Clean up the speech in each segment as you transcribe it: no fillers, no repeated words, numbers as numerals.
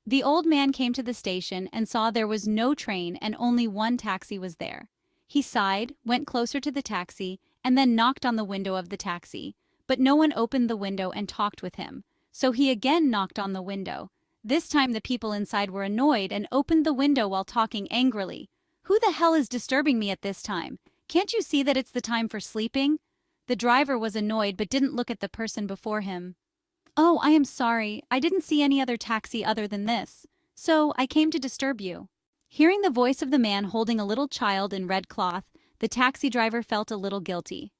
The old man came to the station and saw there was no train and only one taxi was there. He sighed, went closer to the taxi, and then knocked on the window of the taxi. But no one opened the window and talked with him. So he again knocked on the window. This time the people inside were annoyed and opened the window while talking angrily. "Who the hell is disturbing me at this time? Can't you see that it's the time for sleeping?" The driver was annoyed but didn't look at the person before him. "Oh, I am sorry. I didn't see any other taxi other than this. So, I came to disturb you." Hearing the voice of the man holding a little child in red cloth, the taxi driver felt a little guilty.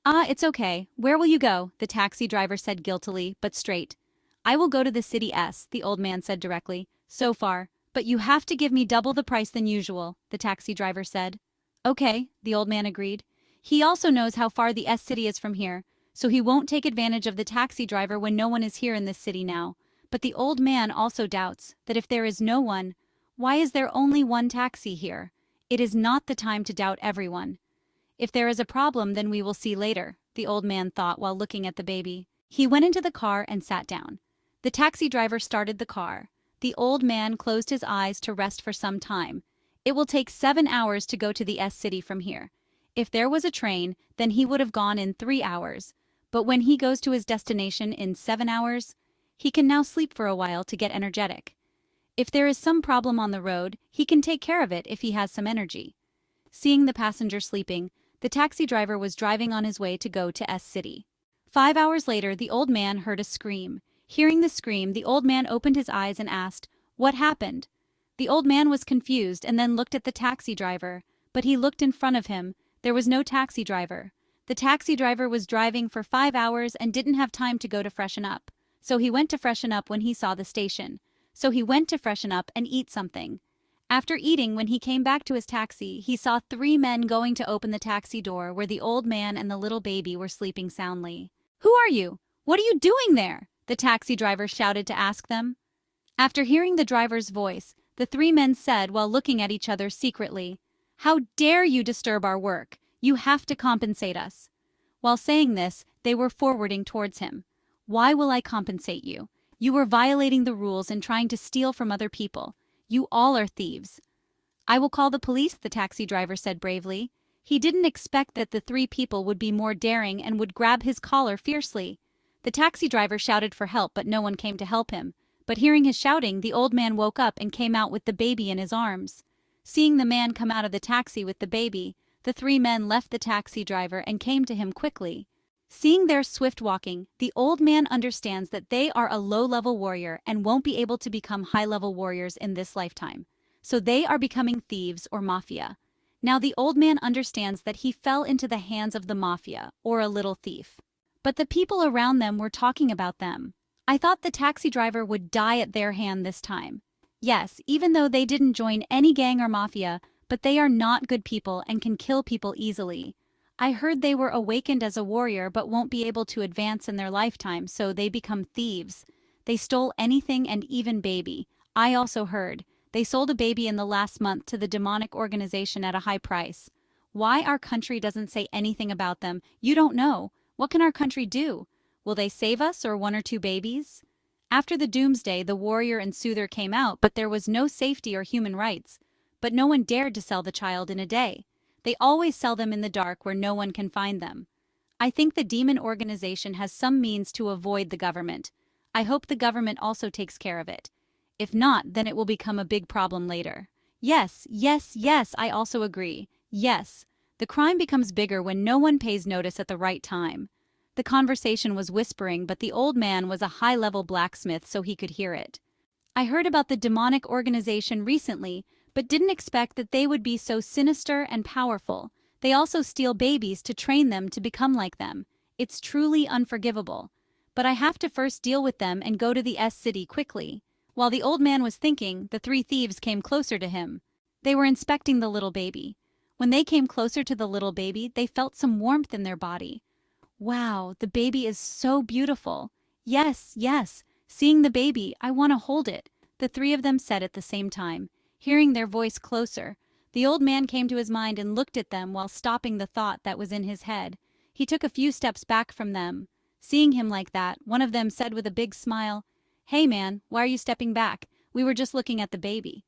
"Ah, it's okay. Where will you go?" the taxi driver said guiltily, but straight. "I will go to the city S," the old man said directly. "So far. But you have to give me double the price than usual," the taxi driver said. "Okay," the old man agreed. He also knows how far the S city is from here, so he won't take advantage of the taxi driver when no one is here in this city now. But the old man also doubts that if there is no one, why is there only one taxi here? It is not the time to doubt everyone. If there is a problem, then we will see later, the old man thought while looking at the baby. He went into the car and sat down. The taxi driver started the car. The old man closed his eyes to rest for some time. It will take 7 hours to go to the S city from here. If there was a train, then he would have gone in 3 hours. But when he goes to his destination in 7 hours, he can now sleep for a while to get energetic. If there is some problem on the road, he can take care of it if he has some energy. Seeing the passenger sleeping, the taxi driver was driving on his way to go to S City. 5 hours later, the old man heard a scream. Hearing the scream, the old man opened his eyes and asked, "What happened?" The old man was confused and then looked at the taxi driver, but he looked in front of him. There was no taxi driver. The taxi driver was driving for 5 hours and didn't have time to go to freshen up. So he went to freshen up when he saw the station. So he went to freshen up and eat something. After eating, when he came back to his taxi, he saw 3 men going to open the taxi door where the old man and the little baby were sleeping soundly. "Who are you? What are you doing there?" the taxi driver shouted to ask them. After hearing the driver's voice, the 3 men said while looking at each other secretly, "How dare you disturb our work? You have to compensate us." While saying this, they were forwarding towards him. "Why will I compensate you? You were violating the rules and trying to steal from other people. You all are thieves." "I will call the police," the taxi driver said bravely. He didn't expect that the 3 people would be more daring and would grab his collar fiercely. The taxi driver shouted for help, but no one came to help him. But hearing his shouting, the old man woke up and came out with the baby in his arms. Seeing the man come out of the taxi with the baby, the 3 men left the taxi driver and came to him quickly. Seeing their swift walking, the old man understands that they are a low-level warrior and won't be able to become high-level warriors in this lifetime. So they are becoming thieves or mafia. Now the old man understands that he fell into the hands of the mafia, or a little thief. But the people around them were talking about them. I thought the taxi driver would die at their hand this time. Yes, even though they didn't join any gang or mafia, but they are not good people and can kill people easily. I heard they were awakened as a warrior but won't be able to advance in their lifetime, so they become thieves. They stole anything and even baby. I also heard they sold a baby in the last month to the demonic organization at a high price. Why our country doesn't say anything about them, you don't know. What can our country do? Will they save us or 1 or 2 babies? After the doomsday, the warrior and soother came out, but there was no safety or human rights. But no one dared to sell the child in a day. They always sell them in the dark where no one can find them. I think the demon organization has some means to avoid the government. I hope the government also takes care of it. If not, then it will become a big problem later. Yes, yes, yes, I also agree. Yes. The crime becomes bigger when no one pays notice at the right time. The conversation was whispering, but the old man was a high-level blacksmith, so he could hear it. I heard about the demonic organization recently, but didn't expect that they would be so sinister and powerful. They also steal babies to train them to become like them. It's truly unforgivable. But I have to first deal with them and go to the S city quickly. While the old man was thinking, the 3 thieves came closer to him. They were inspecting the little baby. When they came closer to the little baby, they felt some warmth in their body. Wow, the baby is so beautiful. Yes, yes. Seeing the baby, I want to hold it, the 3 of them said at the same time. Hearing their voice closer, the old man came to his mind and looked at them while stopping the thought that was in his head. He took a few steps back from them. Seeing him like that, one of them said with a big smile, "Hey man, why are you stepping back? We were just looking at the baby.